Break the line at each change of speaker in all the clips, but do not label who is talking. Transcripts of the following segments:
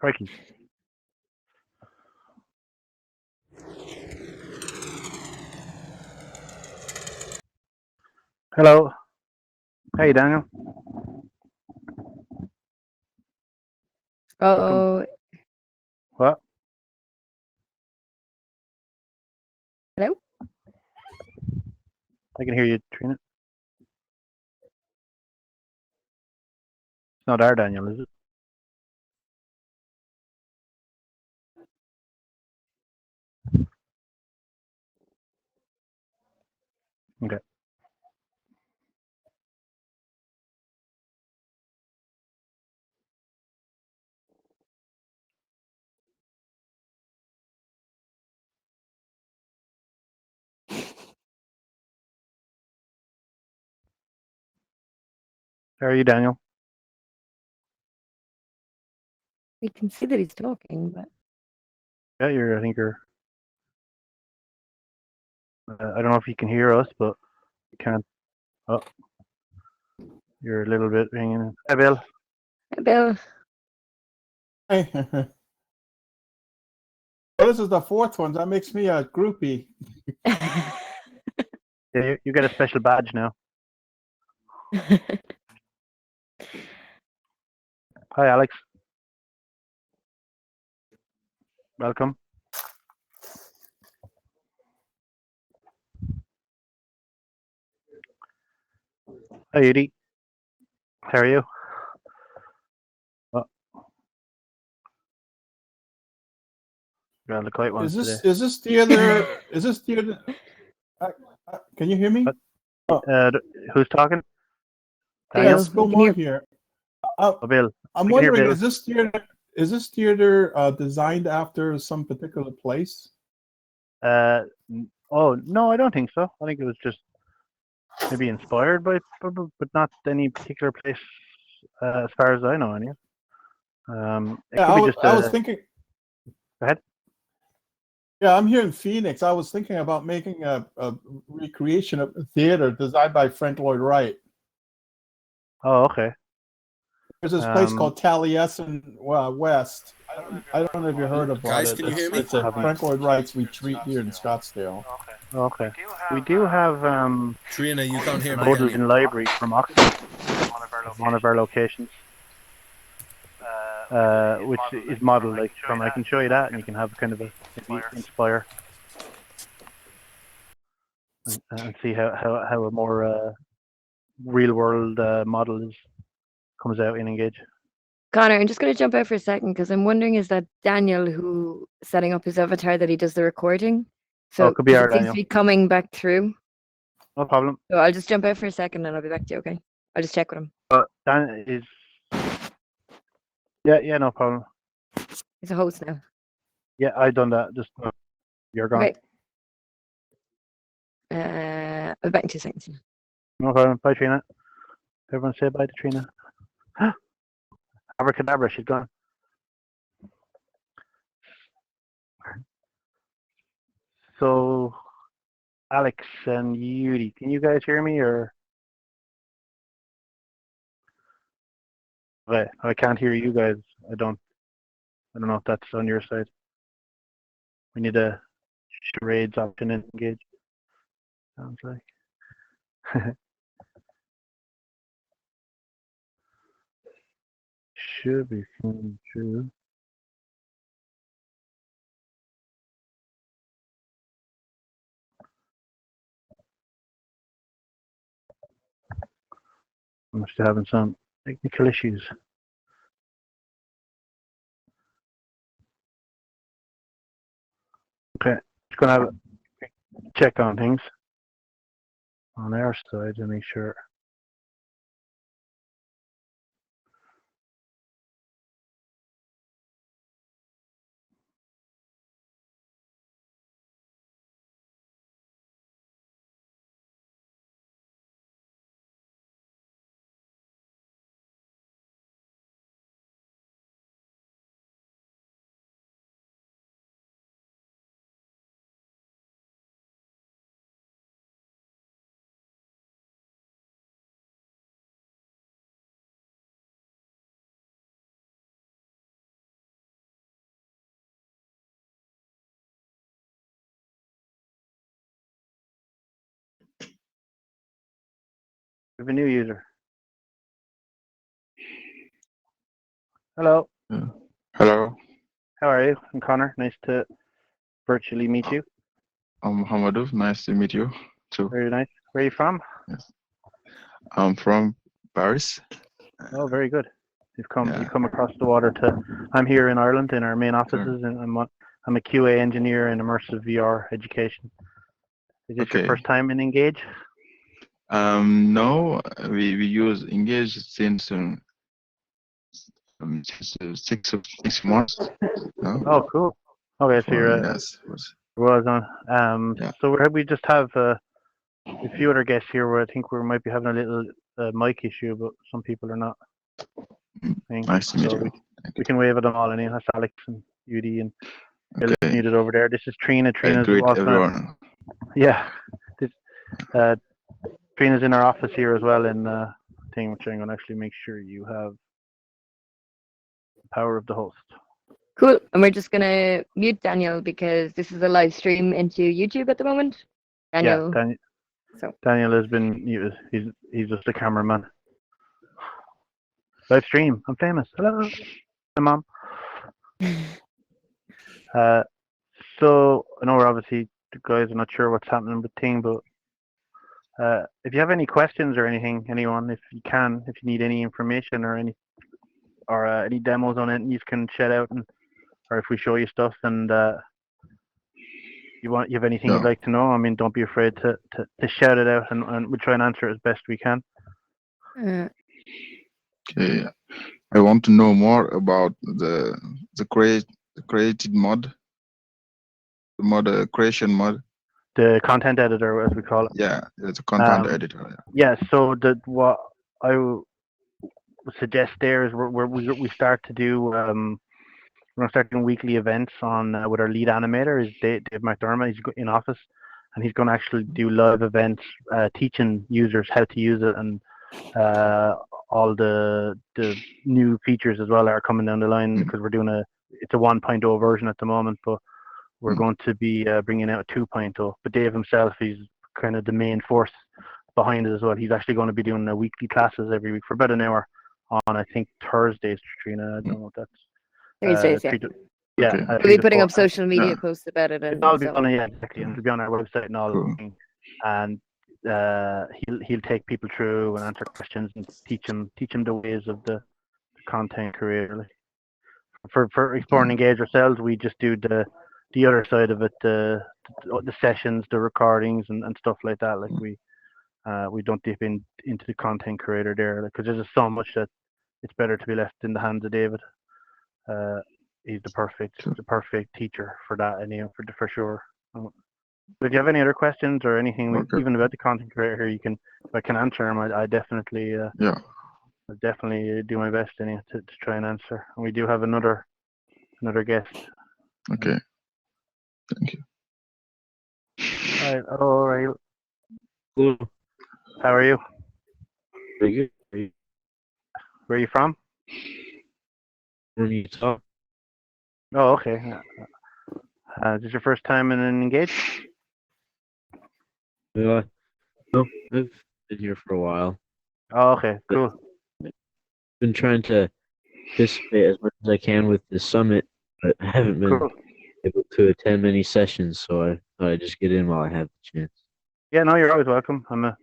Crikey. Hello. Hey, Daniel.
Oh,
What?
hello?
I can hear you, Trina. It's not our Daniel, is it? Okay. How are you, Daniel?
We can see that he's talking, but
Yeah, I think you're. I don't know if you can hear us, but you can't. Oh, you're a little bit ringing. Hi, Bill.
Bill.
Hey. Well, this is the fourth one. That makes me a groupie.
Yeah, you get a special badge now. Hi, Alex. Welcome. Hi, Edie. How are you? Oh, you're on the quiet ones today.
Is this the other? Is this the other? Can you hear me?
Who's talking?
Yeah,
Bill,
it's Bill
we can
Moore
hear.
here.
Oh, Bill.
I'm
We can hear
wondering,
Bill.
is this theater designed after some particular place?
Oh no, I don't think so. I think it was just maybe inspired by, but not any particular place, as far as I know. Anyway. It
Yeah,
could be just.
I was thinking.
Go ahead.
Yeah, I'm here in Phoenix. I was thinking about making a recreation of a theater designed by Frank Lloyd Wright.
Oh, okay.
There's this place called Taliesin West. I don't know if you heard about
Guys,
it.
can you hear me?
It's a Frank Lloyd Wright's retreat here in Scottsdale.
Okay. We do have
Trina, you can't hear me.
model in library from Oxford, one of our locations, which is modeled like from. I can show you that, and you can have kind of a maybe inspire and see how a more real world model comes out in Engage.
Connor, I'm just going to jump out for a second because I'm wondering, is that Daniel who setting up his avatar that he does the recording? So
it could be
'cause
our
it seems
Daniel.
to be coming back through.
No problem.
So I'll just jump out for a second and I'll be back to you, okay? I'll just check with him.
Dan is. Yeah, no problem.
He's a host now.
Yeah, I done that. Just you're gone.
Okay. I'll be back in 2 seconds.
No problem. Bye, Trina. Everyone say bye to Trina. Abracadabra, she's gone. So, Alex and Yuri, can you guys hear me or? Okay, I can't hear you guys. I don't know if that's on your side. We need a charades option in Engage. Sounds like. Should be coming true. I must be having some technical issues. Okay, just gonna have a check on things on our side to make sure. We have a new user. Hello.
Hello,
How are you? I'm Connor. Nice to virtually meet you.
I'm Hamadou. Nice to meet you too.
Very nice. Where are you from?
Yes. I'm from Paris.
Oh, very good. You've
Yeah.
come across the water to. I'm here in Ireland in our main
Sure.
offices, and I'm a QA engineer in immersive VR education. Is this your
Okay.
first time in Engage?
No, we use Engage since 6 months. No.
Oh, cool. Okay, so you're
Yes.
was on.
Yeah.
So we just have a few other guests here where I think we might be having a little mic issue, but some people are not.
Nice to meet
So
you.
we can wave at them all. Anyway, that's Alex and Judy and Philip
Okay.
muted over there. This is Trina. Trina's
Greet
also
everyone.
yeah. This Trina's in our office here as well in thing, which I'm gonna actually make sure you have the power of the host.
Cool. And we're just gonna mute Daniel because this is a live stream into YouTube at the moment. Daniel.
Yeah, Daniel has been muted. He's just a cameraman. Live stream. I'm famous. Hello. Hi, Mom. So I know we're obviously the guys are not sure what's happening with thing, but if you have any questions or anything, anyone, if you need any information or any demos on it, you can shout out or if we show you stuff and you have anything you'd
No.
like to know, I mean, don't be afraid to shout it out and we'll try and answer it as best we can.
Okay. I want to know more about the created mod, creation mod.
The content editor, as we call it.
Yeah, it's a content editor.
Yeah. So what I would suggest there is we start to do we're going to start doing weekly events on with our lead animator is Dave McDermott. He's in office and he's going to actually do live events teaching users how to use it and all the new features as well are coming down the line because we're doing it's a 1.0 version at the moment, but we're going to be bringing out a 2.0. But Dave himself, he's kind of the main force behind it as well. He's actually going to be doing weekly classes every week for about an hour on, I think, Thursdays, Trina. I don't know if that's
Thursdays, yeah.
Yeah.
Okay.
We'll be putting up social media posts about it.
It's all be on, yeah, exactly. And it'll be on our website and all.
Cool.
And he'll take people through and answer questions and teach them the ways of the content creator. Like, for exploring Engage ourselves, we just do the other side of it, the sessions, the recordings, and stuff like that. Like we don't dip into the content creator there, because there's just so much that it's better to be left in the hands of David. He's the perfect teacher for that, and for sure. But if you have any other questions or anything, even about the content creator here, if I can answer them, I definitely I'll definitely do my best to try and answer. And we do have another guest.
Okay. Thank you.
All right.
Cool.
How are you?
Pretty good.
Where are you from?
From Utah.
Oh, okay. Is this your first time in an Engage?
No, I've been here for a while.
Oh, okay. Cool.
Been trying to participate as much as I can with the summit, but I haven't been able to attend many sessions, so I thought I'd just get in while I have the chance.
Yeah, no, you're always welcome. I'm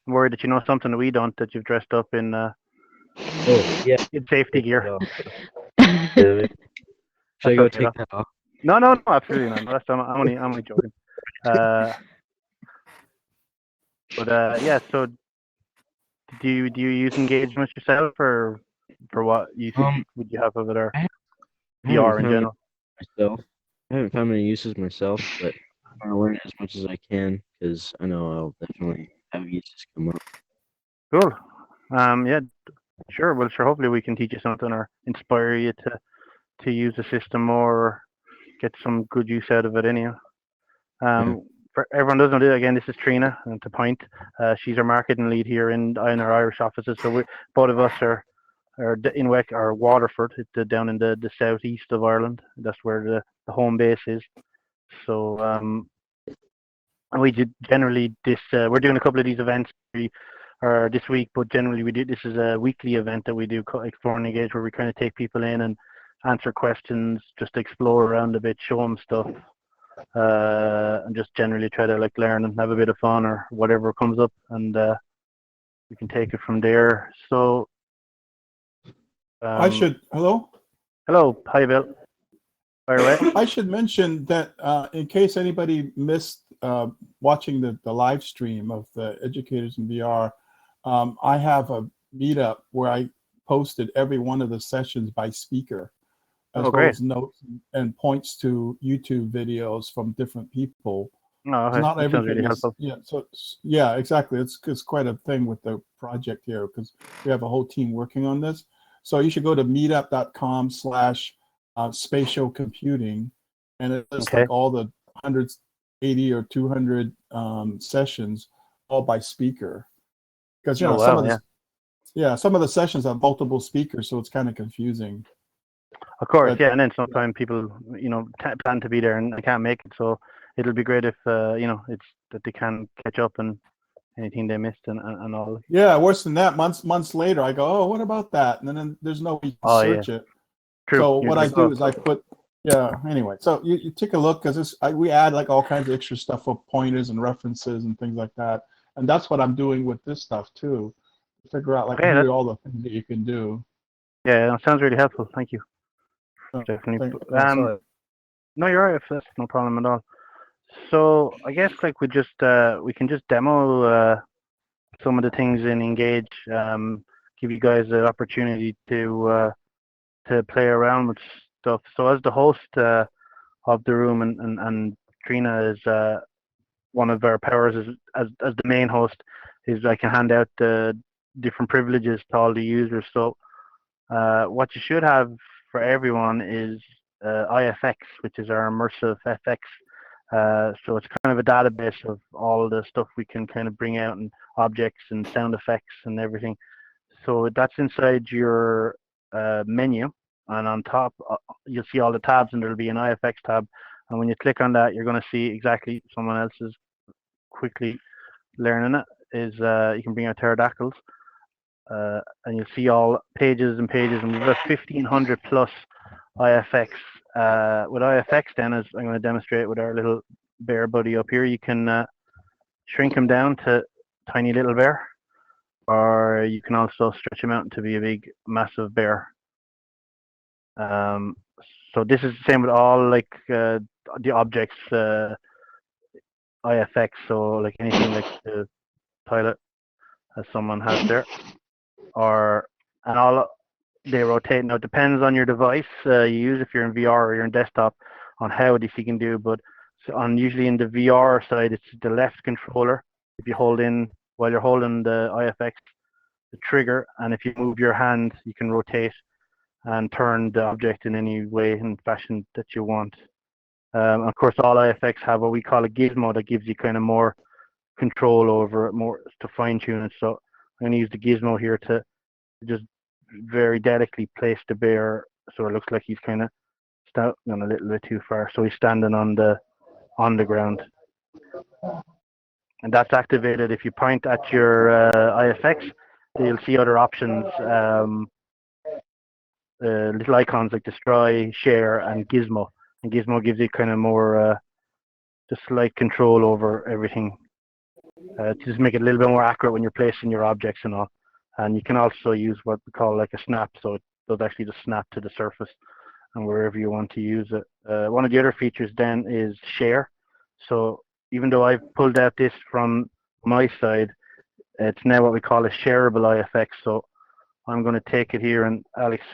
worried that you know something that we don't, that you've dressed up in in safety gear.
Should I go take that off?
No, absolutely not. I'm only joking. But yeah, so do you use Engage much yourself, or for what you would you have of it, or VR in general?
I haven't found many uses myself, but I want to learn as much as I can because I know I'll definitely have uses come up.
Cool. Yeah, sure. Well, sure. Hopefully, we can teach you something or inspire you to use the system more, or get some good use out of it anyhow. For everyone doesn't know, again, this is Trina, and to point, she's our marketing lead here in our Irish offices. So both of us are in Waterford, down in the southeast of Ireland. That's where the home base is. So we did generally we're doing a couple of these events or this week, but generally we do. This is a weekly event that we do, Explore and Engage, where we kind of take people in and answer questions, just explore around a bit, show them stuff, and just generally try to like learn and have a bit of fun or whatever comes up, and we can take it from there. So
hello?
Hello, hi Bill. Fire away.
I should mention that in case anybody missed watching the live stream of the Educators in VR, I have a meetup where I posted every one of the sessions by speaker, as well
Great.
as notes and points to YouTube videos from different people.
No,
Not
that sounds
everything
really
is,
helpful.
yeah, exactly. It's quite a thing with the project here because we have a whole team working on this. So you should go to meetup.com/spatial computing, and it's like all the 180 or 200 sessions, all by speaker. Because some of the sessions have multiple speakers, so it's kind of confusing.
Of course, yeah, and then sometimes people, plan to be there and they can't make it, so it'll be great if, it's that they can catch up and anything they missed and all.
Yeah, worse than that, months later, I go, oh, what about that? And then there's no way to search it.
True.
So what I do is I put, anyway, so you take a look, because we add like all kinds of extra stuff for pointers and references and things like that. And that's what I'm doing with this stuff too. Figure out like here are all the things that you can do.
Yeah, that sounds really helpful. Thank you. Definitely. No, you're right. That's no problem at all. So I guess like we can just demo some of the things in Engage. Give you guys an opportunity to play around with stuff. So as the host of the room, and Trina is one of our powers as the main host, is I can hand out the different privileges to all the users. So what you should have for everyone is IFX, which is our immersive FX. So it's kind of a database of all the stuff we can kind of bring out, and objects and sound effects and everything. So that's inside your menu, and on top you'll see all the tabs, and there'll be an IFX tab. And when you click on that, you're going to see exactly someone else is quickly learning it. Is you can bring out pterodactyls. And you'll see all pages and pages, and we've got 1,500 plus IFX. With IFX, then, as I'm going to demonstrate with our little bear buddy up here, you can shrink him down to tiny little bear, or you can also stretch him out to be a big, massive bear. So this is the same with all like the objects IFX. So like anything like the toilet, as someone has there. And all they rotate. Now it depends on your device you use, if you're in VR or you're in desktop, on how this you can do. But usually in the VR side, it's the left controller. If you hold in while you're holding the IFX, the trigger, and if you move your hand, you can rotate and turn the object in any way and fashion that you want. Of course, all IFX have what we call a gizmo that gives you kind of more control over it, more to fine tune it. So I'm going to use the gizmo here to just very delicately place the bear so it looks like he's kind of gone a little bit too far. So he's standing on the ground, and that's activated. If you point at your IFX, you'll see other options, little icons like destroy, share, and gizmo. And gizmo gives you kind of more just slight control over everything to just make it a little bit more accurate when you're placing your objects and all. And you can also use what we call like a snap, so it does actually just snap to the surface and wherever you want to use it. One of the other features then is share. So even though I've pulled out this from my side, it's now what we call a shareable IFX. So I'm going to take it here, and Alex,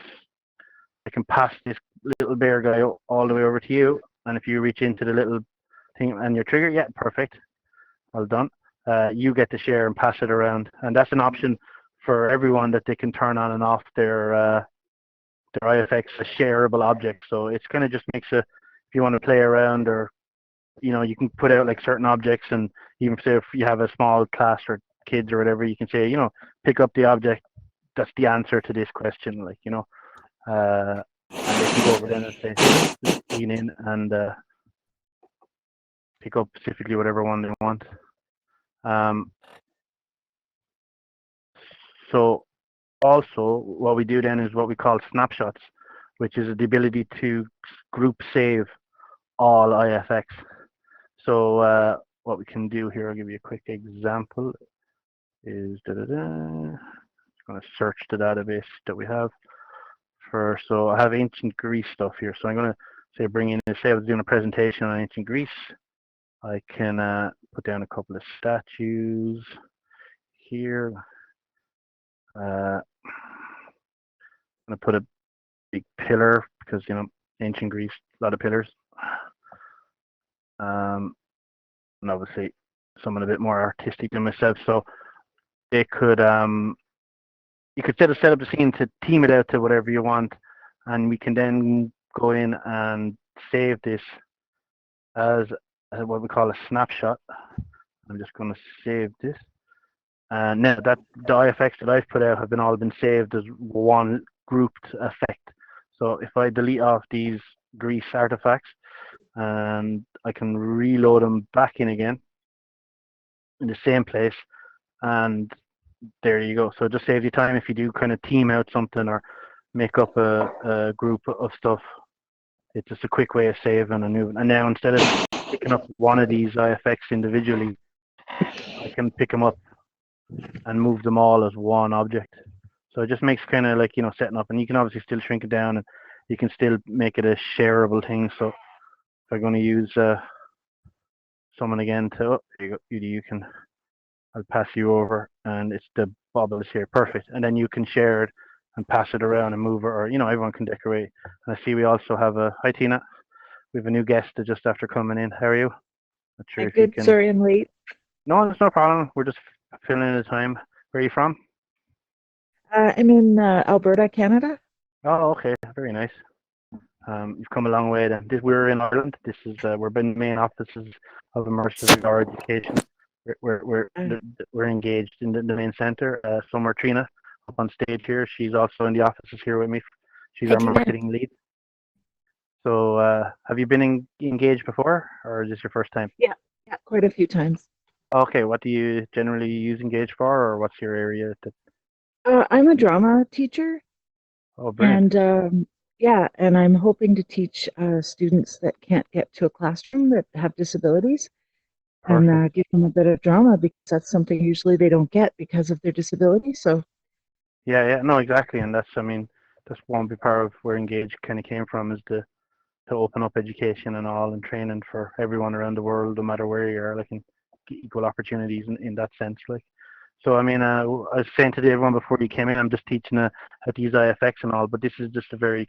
I can pass this little bear guy all the way over to you. And if you reach into the little thing and your trigger, yeah, perfect. Well done. You get to share and pass it around. And that's an option for everyone, that they can turn on and off their IFX, a shareable object. So it's kind of just makes if you want to play around, or you can put out like certain objects, and even say if you have a small class or kids or whatever, you can say, pick up the object that's the answer to this question, like, and they can go over then and say, lean in and pick up specifically whatever one they want. So also what we do then is what we call snapshots, which is the ability to group save all IFX. So what we can do here, I'll give you a quick example, is I'm going to search the database that we have for, so I have ancient Greece stuff here. So I'm going to say bring in, say I was doing a presentation on ancient Greece. I can put down a couple of statues here. I'm going to put a big pillar because, you know, ancient Greece, a lot of pillars. And obviously someone a bit more artistic than myself. So they could, you could set up the scene to team it out to whatever you want. And we can then go in and save this as what we call a snapshot. I'm just going to save this. And now that the IFX that I've put out have all been saved as one grouped effect. So if I delete off these Greece artifacts, and I can reload them back in again in the same place, and there you go. So it just saves you time if you do kind of team out something or make up a group of stuff. It's just a quick way of saving and moving. And now instead of picking up one of these IFX individually, I can pick them up and move them all as one object. So it just makes kind of like, you know, setting up, and you can obviously still shrink it down and you can still make it a shareable thing. So if I'm going to use someone again to, oh, there you go, you can, I'll pass you over, and it's the bubbles here, perfect. And then you can share it and pass it around and move it, or, you know, everyone can decorate. And I see we also have hi Tina, we have a new guest just after coming in. How are you? Not sure if you can.
Sorry, I'm late.
No, it's no problem. We're just filling in the time. Where are you from?
I'm in Alberta, Canada.
Oh, okay, very nice. You've come a long way then. We're in Ireland. This is we're in the main offices of Immersive VR Education. We're engaged in the main center. Somewhere Trina up on stage here. She's also in the offices here with me. She's
Hi,
our
Tina.
marketing lead. So have you been engaged before, or is this your first time?
Yeah, quite a few times.
Okay, what do you generally use Engage for, or what's your area?
I'm a drama teacher,
Oh, brilliant.
and yeah, and I'm hoping to teach students that can't get to a classroom that have disabilities,
Perfect.
and give them a bit of drama because that's something usually they don't get because of their disability. So
Yeah, no, exactly, and that's, I mean, that's one big part of where Engage kind of came from, is to open up education and all, and training for everyone around the world, no matter where you are, like, in equal opportunities in that sense, like. So I mean, I was saying to everyone before you came in, I'm just teaching at these IFX and all, but this is just a very